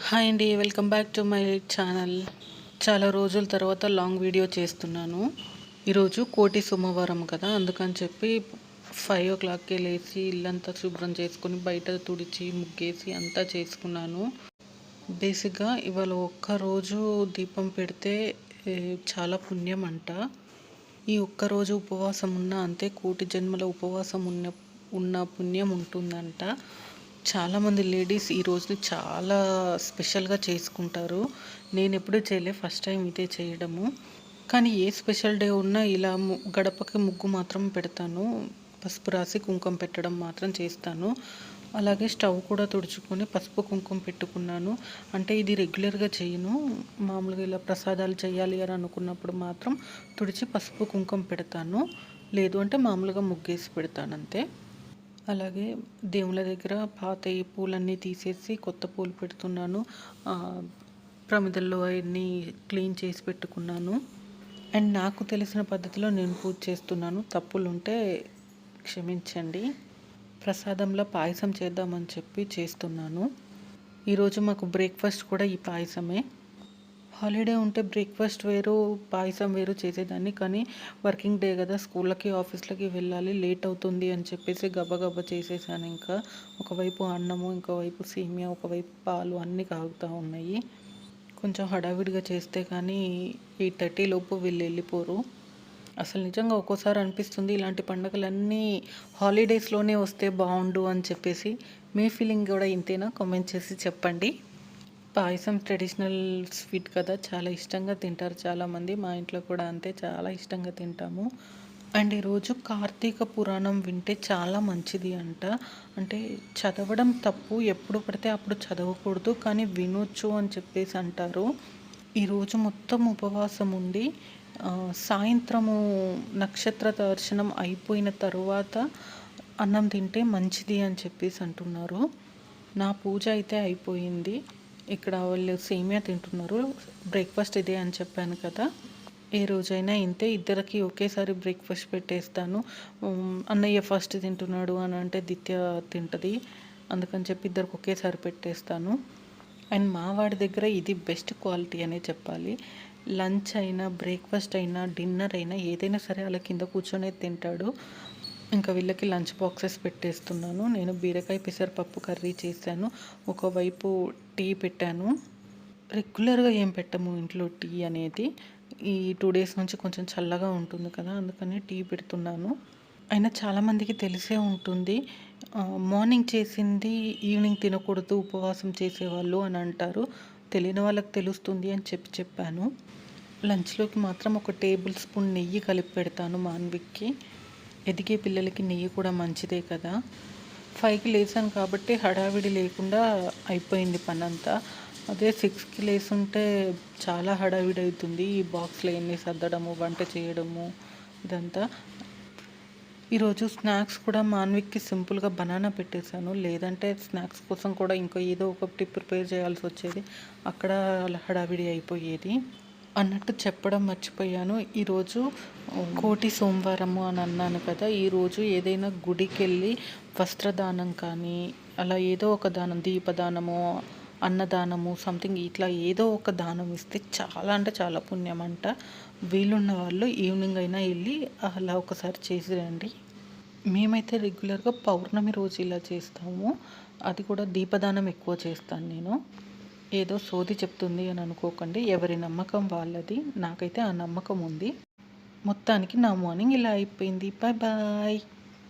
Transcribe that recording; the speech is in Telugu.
హాయ్ అండి, welcome back to my channel. చాలా రోజుల తర్వాత లాంగ్ వీడియో చేస్తున్నాను. ఈరోజు కోటి సోమవారం కదా, అందుకని చెప్పి 5 o'clockకే లేచి ఇల్లంతా శుభ్రం చేసుకొని బయట తుడిచి ముగ్గేసి అంతా చేసుకున్నాను. బేసిక్గా ఇవాళ ఒక్కరోజు దీపం పెడితే చాలా పుణ్యం అంట. ఈ ఒక్కరోజు ఉపవాసం ఉన్నా అంతే, కోటి జన్మల ఉపవాసం ఉన్న పుణ్యం ఉంటుందంట. చాలామంది లేడీస్ ఈ రోజుని చాలా స్పెషల్గా చేసుకుంటారు. నేను ఎప్పుడూ చేయలే, ఫస్ట్ టైం ఇదే చేయడము. కానీ ఏ స్పెషల్ డే ఉన్నా ఇలా గడపకి ముగ్గు మాత్రం పెడతాను. పసుపు రాసి కుంకుమ పెట్టడం మాత్రం చేస్తాను. అలాగే స్టవ్ కూడా తుడుచుకొని పసుపు కుంకుమ పెట్టుకున్నాను. అంటే ఇది రెగ్యులర్గా చేయను, మామూలుగా ఇలా ప్రసాదాలు చేయాలి అని అనుకున్నప్పుడు మాత్రం తుడిచి పసుపు కుంకుమ పెడతాను. లేదు అంటే మామూలుగా ముగ్గేసి పెడతాను అంతే. అలాగే దేవుళ్ళ దగ్గర పాత ఈ పూలన్నీ తీసేసి కొత్త పూలు పెడుతున్నాను. ప్రమిదల్లో అవన్నీ క్లీన్ చేసి పెట్టుకున్నాను. అండ్ నాకు తెలిసిన పద్ధతిలో నేను పూజ చేస్తున్నాను. తప్పులు ఉంటే క్షమించండి. ప్రసాదంలో పాయసం చేద్దామని చెప్పి చేస్తున్నాను. ఈరోజు మాకు బ్రేక్ఫాస్ట్ కూడా ఈ పాయసమే. హాలిడే ఉంటే బ్రేక్ఫాస్ట్ వేరు, పాయసం వేరు చేసేదాన్ని. కానీ వర్కింగ్ డే కదా, స్కూళ్ళకి ఆఫీస్లకి వెళ్ళాలి, లేట్ అవుతుంది అని చెప్పేసి గబగబా చేసేసాను. ఇంకా ఒకవైపు అన్నము, ఇంకోవైపు సేమియా, ఒకవైపు పాలు అన్నీ కాగుతూ ఉన్నాయి. కొంచెం హడావిడిగా చేస్తే కానీ 8:30 లోపు వీళ్ళు వెళ్ళిపోరు. అసలు నిజంగా ఒక్కోసారి అనిపిస్తుంది ఇలాంటి పండుగలన్నీ హాలిడేస్లోనే వస్తే బాగుండు అని చెప్పేసి. మీ ఫీలింగ్ కూడా ఇంతేనా? కామెంట్ చేసి చెప్పండి. పాయసం ట్రెడిషనల్ స్వీట్ కదా, చాలా ఇష్టంగా తింటారు చాలామంది. మా ఇంట్లో కూడా అంతే, చాలా ఇష్టంగా తింటాము. అండ్ ఈరోజు కార్తీక పురాణం వింటే చాలా మంచిది అంట. అంటే చదవడం తప్పు, ఎప్పుడు పడితే అప్పుడు చదవకూడదు, కానీ వినొచ్చు అని చెప్పేసి అంటారు. ఈరోజు మొత్తం ఉపవాసం ఉండి సాయంత్రము నక్షత్ర దర్శనం అయిపోయిన తరువాత అన్నం తింటే మంచిది అని చెప్పేసి అంటున్నారు. నా పూజ అయితే అయిపోయింది. ఇక్కడ వాళ్ళు సేమియా తింటున్నారు. బ్రేక్ఫాస్ట్ ఇదే అని చెప్పాను కదా, ఏ రోజైనా ఇంతే. ఇద్దరికి ఒకేసారి బ్రేక్ఫాస్ట్ పెట్టేస్తాను. అన్నయ్య ఫస్ట్ తింటున్నాడు అని అంటే దిత్య తింటుంది, అందుకని చెప్పి ఇద్దరికి ఒకేసారి పెట్టేస్తాను. అండ్ మా వాడి దగ్గర ఇది బెస్ట్ క్వాలిటీ అనే చెప్పాలి. లంచ్ అయినా, బ్రేక్ఫాస్ట్ అయినా, డిన్నర్ అయినా ఏదైనా సరే అలా కింద కూర్చొనే తింటాడు. ఇంకా వీళ్ళకి లంచ్ బాక్సెస్ పెట్టేస్తున్నాను. నేను బీరకాయ పెసరపప్పు కర్రీ చేశాను, ఒకవైపు టీ పెట్టాను. రెగ్యులర్గా ఏం పెట్టము ఇంట్లో టీ అనేది. ఈ 2 days నుంచి కొంచెం చల్లగా ఉంటుంది కదా, అందుకని టీ పెడుతున్నాను. అయినా చాలామందికి తెలిసే ఉంటుంది, మార్నింగ్ చేసింది ఈవినింగ్ తినకూడదు ఉపవాసం చేసేవాళ్ళు అని అంటారు. తెలియని వాళ్ళకి తెలుస్తుంది అని చెప్పాను. లంచ్లోకి మాత్రం 1 టేబుల్ స్పూన్ నెయ్యి కలిపి పెడతాను మాన్విక్కి. ఎదిగే పిల్లలకి నెయ్యి కూడా మంచిదే కదా. 5కి లేసాను కాబట్టి హడావిడి లేకుండా అయిపోయింది పనంతా. అదే 6కి లేసుంటే చాలా హడావిడి అవుతుంది. ఈ బాక్స్లో ఎన్ని సర్దడము, వంట చేయడము, ఇదంతా. ఈరోజు స్నాక్స్ కూడా మాన్విక్కి సింపుల్గా బనానా పెట్టేశాను. లేదంటే స్నాక్స్ కోసం కూడా ఇంకో ఏదో ఒకటి ప్రిపేర్ చేయాల్సి వచ్చేది, అక్కడ హడావిడి అయిపోయేది. అన్నట్టు చెప్పడం మర్చిపోయాను, ఈరోజు కోటి సోమవారము అని అన్నాను కదా. ఈరోజు ఏదైనా గుడికి వెళ్ళి వస్త్రదానం కానీ అలా ఏదో ఒక దానం, దీపదానము, అన్నదానము, సంథింగ్ ఇట్లా ఏదో ఒక దానం ఇస్తే చాలా అంటే చాలా పుణ్యం అంట. వీలున్న వాళ్ళు ఈవినింగ్ అయినా వెళ్ళి అలా ఒకసారి చేసి రండి. మేమైతే రెగ్యులర్గా పౌర్ణమి రోజు ఇలా చేస్తాము. అది కూడా దీపదానం ఎక్కువ చేస్తాను నేను. ఏదో సోది చెప్తుంది అని అనుకోకండి, ఎవరి నమ్మకం వాళ్ళది. నాకైతే ఆ నమ్మకం ఉంది. మొత్తానికి నా మార్నింగ్ ఇలా అయిపోయింది. Bye bye.